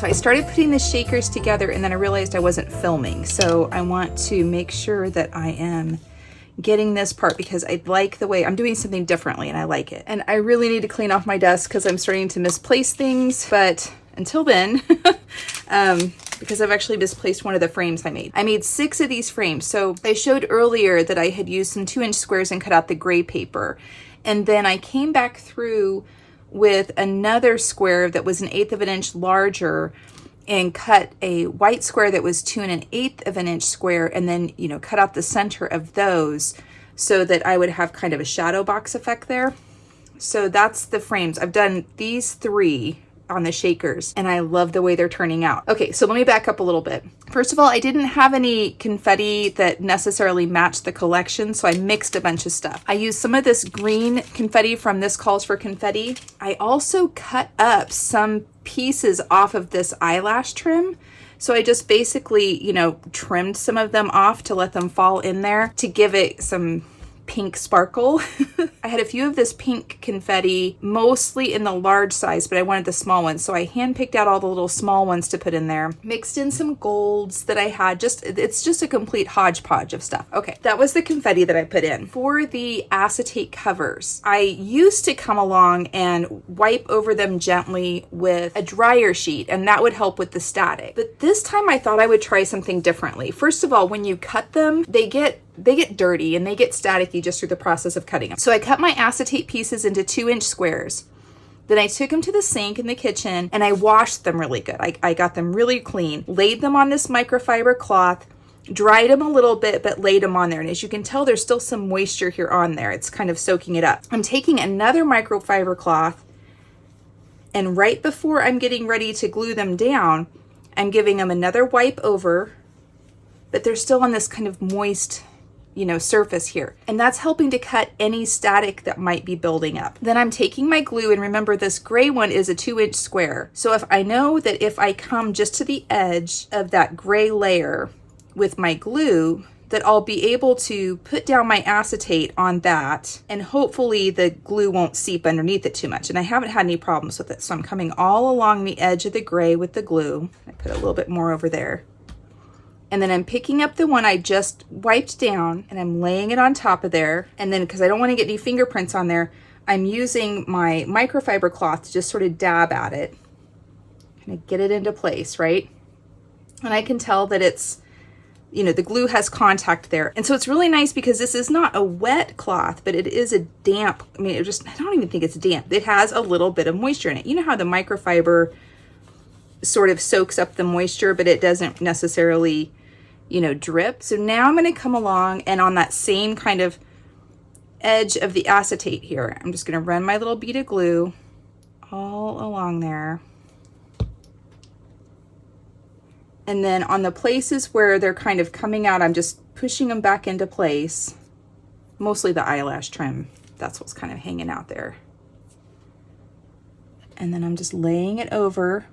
so I started putting the shakers together and then I realized I wasn't filming. So I want to make sure that I am getting this part because I like the way I'm doing something differently and I like it. And I really need to clean off my desk because I'm starting to misplace things. But until then, because I've actually misplaced one of the frames I made. I made 6 of these frames. So I showed earlier that I had used some 2-inch squares and cut out the gray paper. And then I came back through with another square that was 1/8 of an inch larger and cut a white square that was 2 1/8 of an inch square, and then, you know, cut out the center of those so that I would have kind of a shadow box effect there. So that's the frames. I've done these 3 on the shakers and I love the way they're turning out. Okay, so let me back up a little bit. First of all, I didn't have any confetti that necessarily matched the collection, so I mixed a bunch of stuff. I used some of this green confetti from This Calls for Confetti. I also cut up some pieces off of this eyelash trim. So I just basically, you know, trimmed some of them off to let them fall in there to give it some pink sparkle. I had a few of this pink confetti, mostly in the large size, but I wanted the small ones. So I handpicked out all the little small ones to put in there. Mixed in some golds that I had. It's just a complete hodgepodge of stuff. Okay, that was the confetti that I put in. For the acetate covers, I used to come along and wipe over them gently with a dryer sheet, and that would help with the static. But this time I thought I would try something differently. First of all, when you cut them, they get dirty and they get staticky just through the process of cutting them. So I cut my acetate pieces into 2-inch squares. Then I took them to the sink in the kitchen and I washed them really good. I got them really clean, laid them on this microfiber cloth, dried them a little bit, but laid them on there. And as you can tell, there's still some moisture here on there. It's kind of soaking it up. I'm taking another microfiber cloth, and right before I'm getting ready to glue them down, I'm giving them another wipe over, but they're still on this kind of moist, you know, surface here. And that's helping to cut any static that might be building up. Then I'm taking my glue, and remember this gray one is a 2-inch square. So if I know that if I come just to the edge of that gray layer with my glue, that I'll be able to put down my acetate on that, and hopefully the glue won't seep underneath it too much. And I haven't had any problems with it. So I'm coming all along the edge of the gray with the glue. I put a little bit more over there. And then I'm picking up the one I just wiped down and I'm laying it on top of there. And then, because I don't want to get any fingerprints on there, I'm using my microfiber cloth to just sort of dab at it, kind of get it into place, right? And I can tell that it's, you know, the glue has contact there. And so it's really nice because this is not a wet cloth, but it is a damp, I mean, I don't even think it's damp. It has a little bit of moisture in it. You know how the microfiber sort of soaks up the moisture, but it doesn't necessarily, you know, drip. So now I'm going to come along and on that same kind of edge of the acetate here, I'm just going to run my little bead of glue all along there. And then on the places where they're kind of coming out, I'm just pushing them back into place. Mostly the eyelash trim. That's what's kind of hanging out there. And then I'm just laying it over,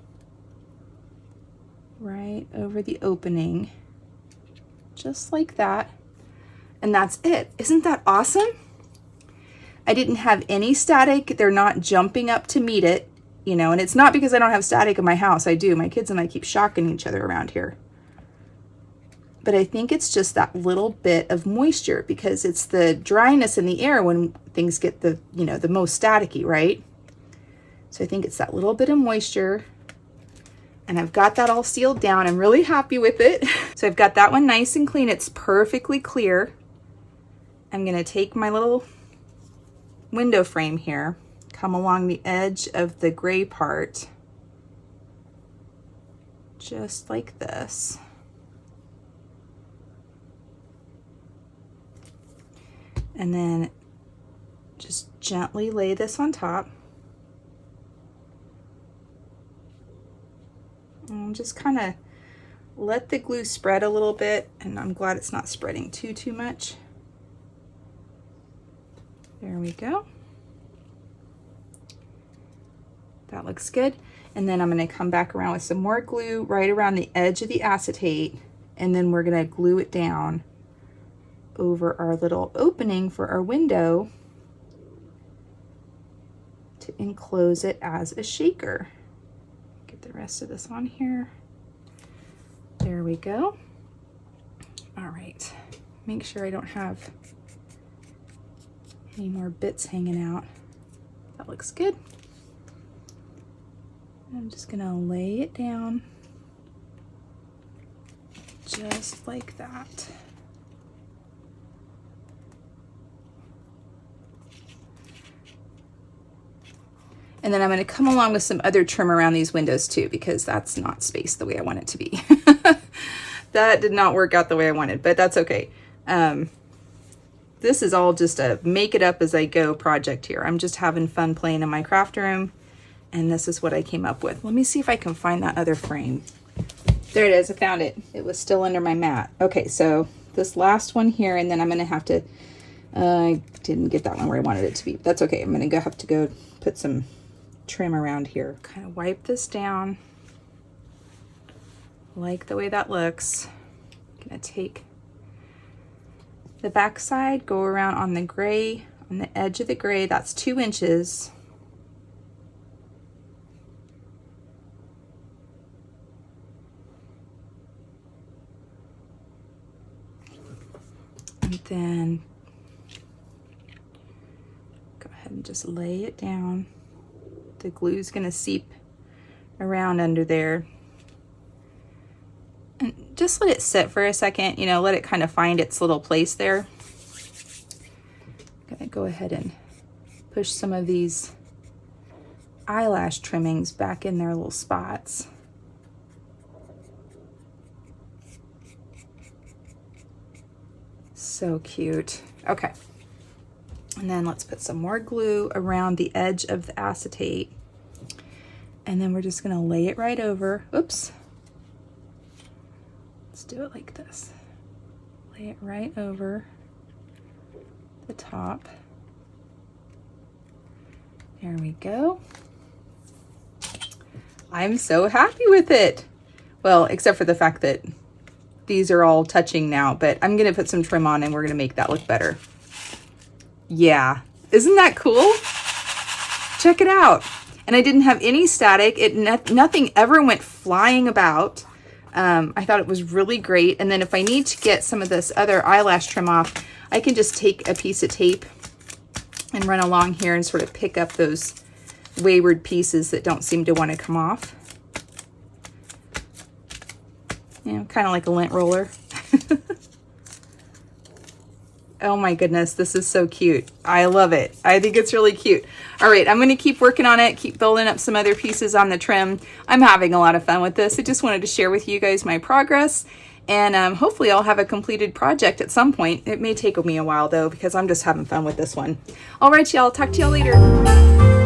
right over the opening. Just like that. And that's it. Isn't that awesome? I didn't have any static. They're not jumping up to meet it, you know, and it's not because I don't have static in my house. I do. My kids and I keep shocking each other around here. But I think it's just that little bit of moisture because it's the dryness in the air when things get the, you know, the most staticky, right? So I think it's that little bit of moisture. And I've got that all sealed down. I'm really happy with it. So I've got that one nice and clean. It's perfectly clear. I'm gonna take my little window frame here, come along the edge of the gray part, just like this. And then just gently lay this on top. And just kind of let the glue spread a little bit, and I'm glad it's not spreading too much. There we go. That looks good. And then I'm going to come back around with some more glue right around the edge of the acetate, and then we're going to glue it down over our little opening for our window to enclose it as a shaker. Get the rest of this on here. There we go. All right, make sure I don't have any more bits hanging out. That looks good. I'm just gonna lay it down just like that. And then I'm going to come along with some other trim around these windows too, because that's not spaced the way I want it to be. That did not work out the way I wanted, but that's okay. This is all just a make it up as I go project here. I'm just having fun playing in my craft room, and this is what I came up with. Let me see if I can find that other frame. There it is, I found it. It was still under my mat. Okay, so this last one here, and then I'm gonna have to, I didn't get that one where I wanted it to be. That's okay, I'm gonna have to go put some trim around here. Kind of wipe this down. Like the way that looks. I'm gonna take the back side, go around on the gray, on the edge of the gray, that's 2 inches. And then go ahead and just lay it down. The glue's gonna seep around under there. And just let it sit for a second, you know, let it kind of find its little place there. I'm gonna go ahead and push some of these eyelash trimmings back in their little spots. So cute. Okay. And then let's put some more glue around the edge of the acetate. And then we're just gonna lay it right over. Oops. Let's do it like this. Lay it right over the top. There we go. I'm so happy with it. Well, except for the fact that these are all touching now, but I'm gonna put some trim on and we're gonna make that look better. Yeah, isn't that cool? Check it out. And I didn't have any static. Nothing ever went flying about. I thought it was really great. And then if I need to get some of this other eyelash trim off, I can just take a piece of tape and run along here and sort of pick up those wayward pieces that don't seem to want to come off. You know, kind of like a lint roller. Oh my goodness, this is so cute. I love it. I think it's really cute. All right, I'm going to keep working on it, keep building up some other pieces on the trim. I'm having a lot of fun with this. I just wanted to share with you guys my progress, and hopefully I'll have a completed project at some point. It may take me a while though, because I'm just having fun with this one. All right, y'all, talk to y'all later.